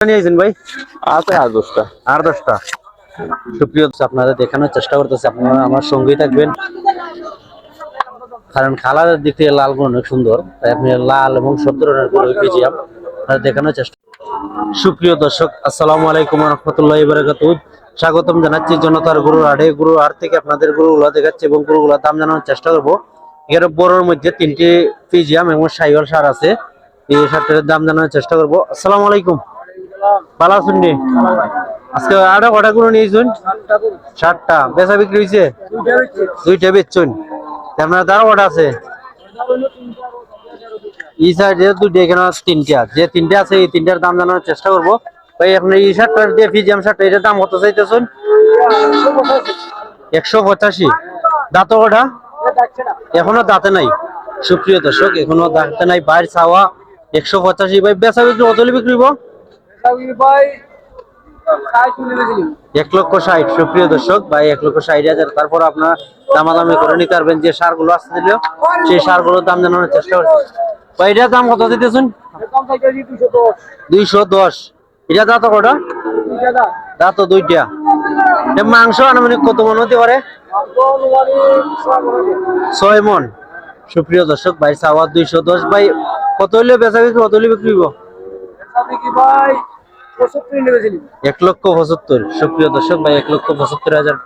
নিয়েছেন ভাই? আছে আর 10টা। আর 10টা। সুপ্রিয় দর্শক, আপনাদের দেখানোর চেষ্টা করতেছি, আপনারা আমার সঙ্গেই থাকবেন। কারণ কালারের দিক থেকে লাল গুলো অনেক সুন্দর, তাই আপনি লাল এবং সব ধরনের গরু পিজিএম দেখানোর চেষ্টা। সুপ্রিয় দর্শক, আসসালামু আলাইকুম ওয়া রাহমাতুল্লাহি ওয়া বারাকাতুহু। স্বাগতম জানাচ্ছি জনতার গরুর হাটে। গরুর হাট থেকে আপনাদের গরুগুলো দেখাচ্ছি এবং গরুগুলোর দাম জানানোর চেষ্টা করবো। এর বড়োর মধ্যে 3টি পিজিএম এবং শাহিওয়াল সার আছে। এই সারটার দাম জানানোর চেষ্টা করবো। আসসালামু আলাইকুম, ভালো আছেন? আজকে আরো কটা গরু নিয়েছেন? 7টা। বেচা বিক্রি হয়েছে? 2টা বেচছেন। আপনার দ্বারা কটা আছে? এই সাইডে 2টা, এখানে 3টা। যে 3টা আছে এই 3টার দাম জানানোর চেষ্টা করবো। ভাই আপনি এই শার্টটা দিয়ে পিজিএম শার্টটা, এটার দাম কত চাইতেছেন? 185। দাঁত কটা? এখনো দাঁতে নাই। সুপ্রিয় দর্শক, এখনো দাঁতে নাই। বাইর চাওয়া 185। ভাই বেচা বিক্রি কত বিক্রি হইব? 1,60,000। সুপ্রিয় দর্শক, ভাই 1,60,000। তারপর আপনার দামাদামি করে নিতে পারবেন। যে সার গুলো আসতে দিল সেই সার গুলোর দাম জানানোর চেষ্টা করছি। ভাই এটার দাম কত দিতেছেন? 210। এটা দাঁত কটা? দাঁত 2টা। মাংস আনুমানিক কত মন হতে পারে? 6 মন। সুপ্রিয় দর্শক, ভাই চাওয়া 210। ভাই কত হইলে বেচা বিক্রি, কত হইলে বিক্রি হইব? 1,75,000। সুপ্রিয় দর্শক, ভাই 1,75,000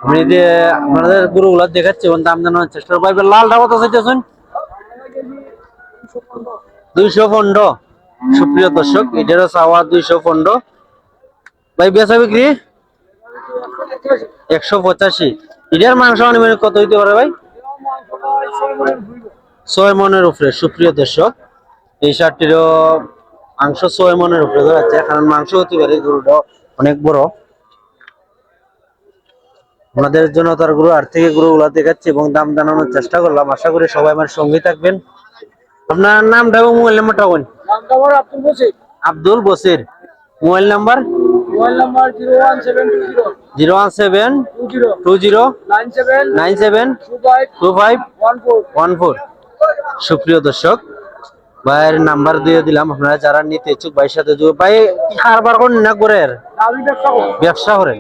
আমি যে আপনাদের গরুগুলা দেখাচ্ছি এবং দাম জানানোর চেষ্টা করবো। ভাই লালটা কত চাইতেছেন? 215। সুপ্রিয় দর্শক, এটারও চাওয়া 215। ভাই বেচা বিক্রি 185। এটার মাংস আনুমানিক কত হইতে পারে ভাই? 6 মনের উপরে। সুপ্রিয় দর্শক, এই শার্টটিরও মাংস 6 মনের উপরে ধরাচ্ছে, কারণ মাংস হতে পারে গরুটা অনেক বড়। আমাদের জন্য তার গরু আর থেকে গরুগুলা দেখাচ্ছি এবং দাম জানানোর চেষ্টা করলাম। আশা করি সবাই আমার সঙ্গে থাকবেন। আপনার নামটা এবং মোবাইল নাম্বারটা বলুন। আব্দুল বসির। Mobile number 01720972514। সুপ্রিয় দর্শক, ভাইয়ের নাম্বার দিয়ে দিলাম। আপনারা যারা নিতে ইচ্ছুক ভাইয়ের সাথে ভাই কারবার করেন না, করেন ব্যবসা করেন?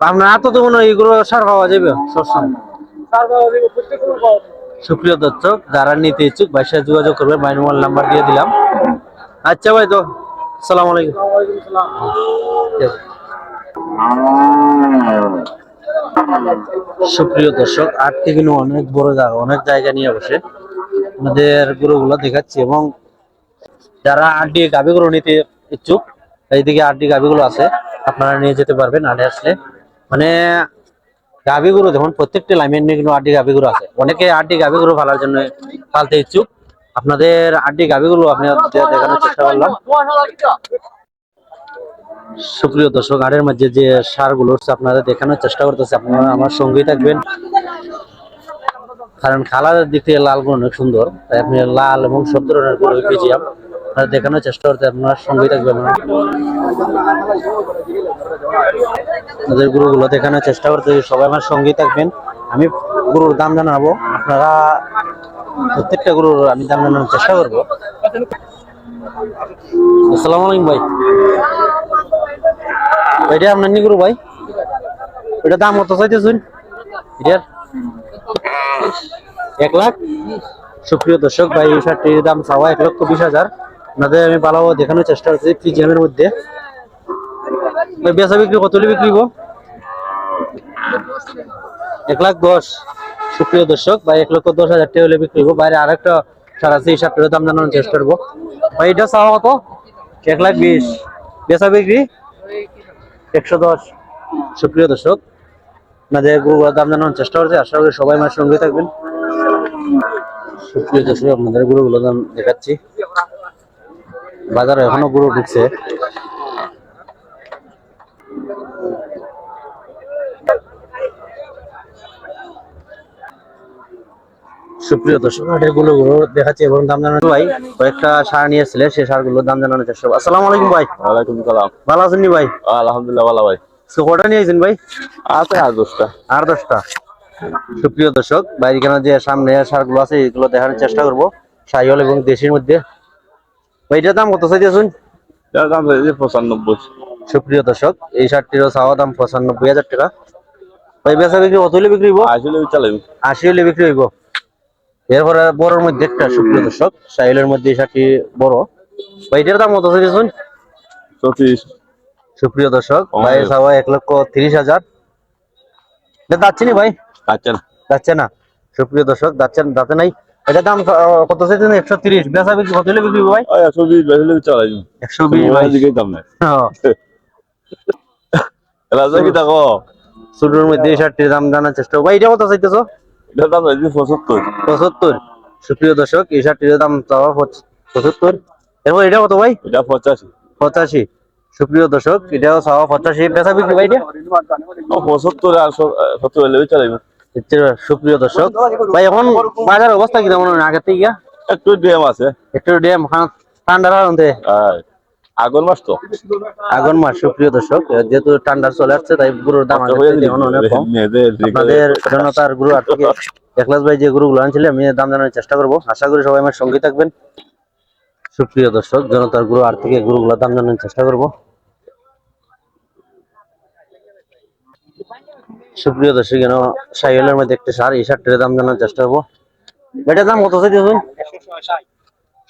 আপনার হাতে তো মনে হয় এগুলো সার পাওয়া যাবে সবসময়। সুপ্রিয় দর্শক, যারা নিতে ইচ্ছুক ভাইয়ের সাথে যোগাযোগ করবে। ভাইয়ের মোবাইল নাম্বার দিয়ে দিলাম। আচ্ছা ভাই, তো আসসালামু আলাইকুম। সুপ্রিয় দর্শক, আট থেকে অনেক বড় জায়গা, অনেক জায়গা নিয়ে বসে আমাদের গরুগুলো দেখাচ্ছি। এবং যারা আটটি গাভী গরু নিতে ইচ্ছুক, এইদিকে আটটি গাভী গুলো আছে, আপনারা নিয়ে যেতে পারবেন। আটে আসলে মানে গাভী গরু দেখুন, প্রত্যেকটি লাইনের নিয়ে কিন্তু আটটি গাভী গরু আছে। অনেকে আটটি গাভী গরু পালার জন্য পালতে ইচ্ছুক। আপনাদের আটটি গাভী গরু আপনি দেখানোর চেষ্টা করলাম। সুপ্রিয় দর্শক, আড়ের মধ্যে যে সার গুলো আপনারা দেখানোর চেষ্টা করতেছে, আপনারা আমার সঙ্গেই থাকবেন। কারণ কালারের দিক থেকে লাল গুলো অনেক সুন্দর, তাই আপনি লাল এবং সব ধরনের গরু পিজিএম দেখানোর চেষ্টা করতে আপনার সঙ্গেই থাকবেন। তাদের গরুগুলো দেখানোর চেষ্টা করতে সবাই আমার সঙ্গেই থাকবেন। আমি গরুর দাম জানাবো, আপনারা প্রত্যেকটা গরুর আমি দাম জানানোর চেষ্টা করবো। আসসালামু আলাইকুম ভাই, এটা আপনার নি গরু ভাই? এটা দাম কত চাইতেছেন এটার? 1 লাখ। সুপ্রিয় দর্শক, ভাই এই শার্টটির দাম চাওয়া 1,20,000। আপনাদের আমি ভালোভাবে দেখানোর চেষ্টা করছি পিজিএম এর মধ্যে। বেচা বিক্রি কত বিক্রি হইব? 1,10,000। সুপ্রিয় দর্শক, ভাই 1,10,000 টাকা হলে বিক্রি হইব। বাইরে আরেকটা সার আছে, এই শার্টটির দাম জানানোর চেষ্টা করবো। ভাই এটা চাওয়া কত? 1,20,000। বেচা বিক্রি 110। সুপ্রিয় দর্শক, আপনাদের গরুগুলোর দাম জানানোর চেষ্টা করছে। আশা করি সবাই আমার সঙ্গে থাকবেন। সুপ্রিয় দর্শক, আপনাদের গরুগুলোর দাম দেখাচ্ছি। বাজারে এখনো গরু ঢুকছে। সুপ্রিয় দর্শক, গরু দেখাচ্ছি এবং দাম জানানো। ভাই কয়েকটা সার নিয়েছিলেন, সেই সারগুলোর দাম জানানোর চেষ্টা করবো। আসসালামু আলাইকুম ভাই। ওয়ালাইকুম সালাম। ভালো আছেন নি ভাই? আলহামদুলিল্লাহ ভালো ভাই। কটা নিয়েছেন ভাই? আছে আর 10টা। আর 10টা। সুপ্রিয় দর্শক, বাইরে কেন যে সামনে সারগুলো আছে এগুলো দেখানোর চেষ্টা করবো, শাহিওয়াল এবং দেশির মধ্যে। ভাই এটার দাম কত চাইতেছেন? এটার দাম হয়েছে 95। সুপ্রিয় দর্শক এই শার্টটিরও চাওয়া দাম 95,000 টাকা। ভাই বেচা বিক্রি কত হলে বিক্রি হইব? আসলে চালাই 80 হলে বিক্রি হইব। এরপরে বড়র মধ্যে একটা সুপ্রিয় দর্শক সাইলের মধ্যে এই শার্টটি বড়। ভাই এটার দাম কত দিয়েছেন? 34। সুপ্রিয় দর্শক ভাই চাওয়া 1,30,000। এটা যাচ্ছে না ভাই? আচ্ছা না, যাচ্ছে না। সুপ্রিয় দর্শক যাচ্ছে নাই। এটার দাম কত চাইছেন? 130। বেচা বিক্রি কত হলে বিক্রি হইব ভাই? 120 বেশি চালাই 120 ভাই। মোবাইল দিকেই দাম নাই। হ্যাঁ। রাজা কি দেখো, ছোটর মধ্যে এই শার্টটির দাম জানার চেষ্টা করবো। ভাই এটা কত চাইতেছো? এটার দাম হয়েছে 75। 75। সুপ্রিয় দর্শক এই শার্টটির দাম চাওয়া 75। এরপর এটা কত ভাই? এটা 85। 85। সুপ্রিয় দর্শক এটাও চাওয়া 85। বেচা বিক্রি ভাই এটা? 75 আর 70 হলে চালাই। সুপ্রিয় দর্শক ভাই এখন বাজার অবস্থা কি কেমন আগের থেকে? একটু ড্যাম আছে, একটু ড্যাম ঠান্ডার কারণে আর আগুন মাস তো আগুন মাস। সুপ্রিয় দর্শক যেহেতু ঠান্ডা চলে আসছে তাই গরুর দাম আগের থেকে এখন অনেক কম। আপনাদের জনতার গরু আর থেকে একলাস ভাই যে গরুগুলো আনছিলেন আমি দাম জানানোর চেষ্টা করবো। আশা করি সবাই আমার সঙ্গে থাকবেন। সুপ্রিয় দর্শক জনতার গরু আর থেকে গরুগুলোর দাম জানানোর চেষ্টা করবো। সুপ্রিয় দর্শক কেন সাইকেলের মধ্যে একটা সার এই সারটির দাম জানার চেষ্টা করবো। এটার দাম কত চাইতেছেন?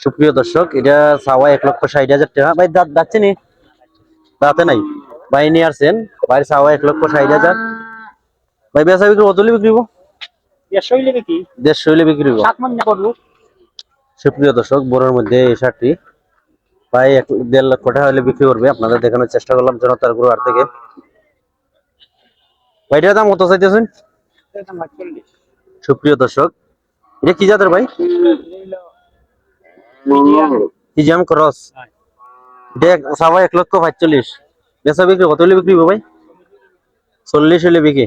সুপ্রিয় দর্শক এটা চাওয়া 1,60,000 টাকা। ভাই দাঁত যাচ্ছে নি? দাঁতে নাই। ভাই নিয়ে আসছেন ভাই চাওয়া 1,60,000। ভাই বেচা বিক্রি কত হলে বিক্রি হইব? 150 হলে বিক্রি হইব। সুপ্রিয় দর্শক বড়ের মধ্যে এই শার্টটি প্রায় 1.5 লক্ষ টাকা হলে বিক্রি করবে। আপনাদের দেখানোর চেষ্টা করলাম জনতার গরু হাট থেকে। ভাই এটার দাম কত চাইতেছেন? সুপ্রিয় দর্শক এটা কি জাতের ভাই? Medium cross. এটা চাওয়া 1,45,000। বেচা বিক্রি কত হলে বিক্রি হইব ভাই? 40 হলে বিক্রি।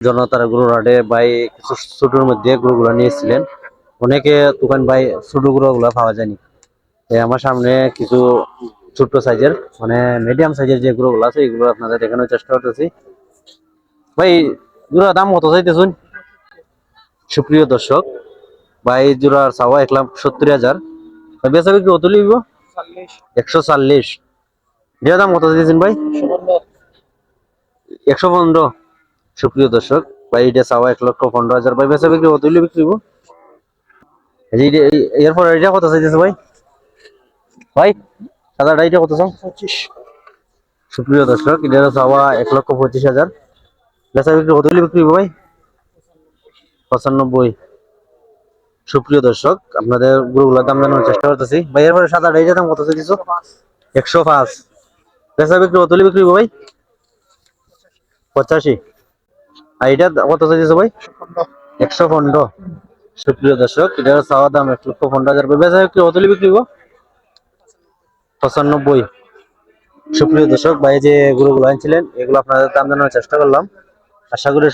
জনতার গরুর হাটে ভাই কিছু ছোটর মধ্যে গরুগুলা নিয়েছিলেন। অনেকে দোকান ভাই ছোট গরুগুলা পাওয়া যায়নি। আমার সামনে কিছু ছোট সাইজের মানে মিডিয়াম সাইজের যে গরুগুলো আছে এগুলো আপনাদের দেখানোর চেষ্টা করতেছি। ভাই জোড়া দাম কত চাইতেছেন? সুপ্রিয় দর্শক ভাই জোড়ার চাওয়া 1,70,000। বেচা বিক্রি কত লিখব? 140। জোড়া দাম কত চাইতেছেন ভাই? 115। সুপ্রিয় দর্শক ভাই এটা চাওয়া 1,15,000। ভাই বেচা বিক্রি কত হলে বিক্রি হইব? এরপর এটা কত চাইতেছে ভাই? ভাই সাদা ডাইটা কত চাও? 25। সুপ্রিয় দর্শক এটা চাওয়া 1,25,000। বেচা বিক্রি কত হলে বিক্রি হইব ভাই? 95। সুপ্রিয় দর্শক আপনাদের গরুগুলোর দাম জানানোর চেষ্টা করতেছি। ভাই এরপরে সাদা ডাইটার দাম কত চাইতেছো? 105। বেচা বিক্রি কত হলে বিক্রি হইব ভাই? 85। আর এটা কত চাইতেছো ভাই? 115। সুপ্রিয় দর্শক এটার চাওয়া দাম 1,15,000। বেচা বিক্রি কত হলে বিক্রি হইব? 95। সুপ্রিয় দর্শক ভাই যে গরুগুলো আনছিলেন এগুলো আপনাদের দাম জানানোর চেষ্টা করলাম। আশা করি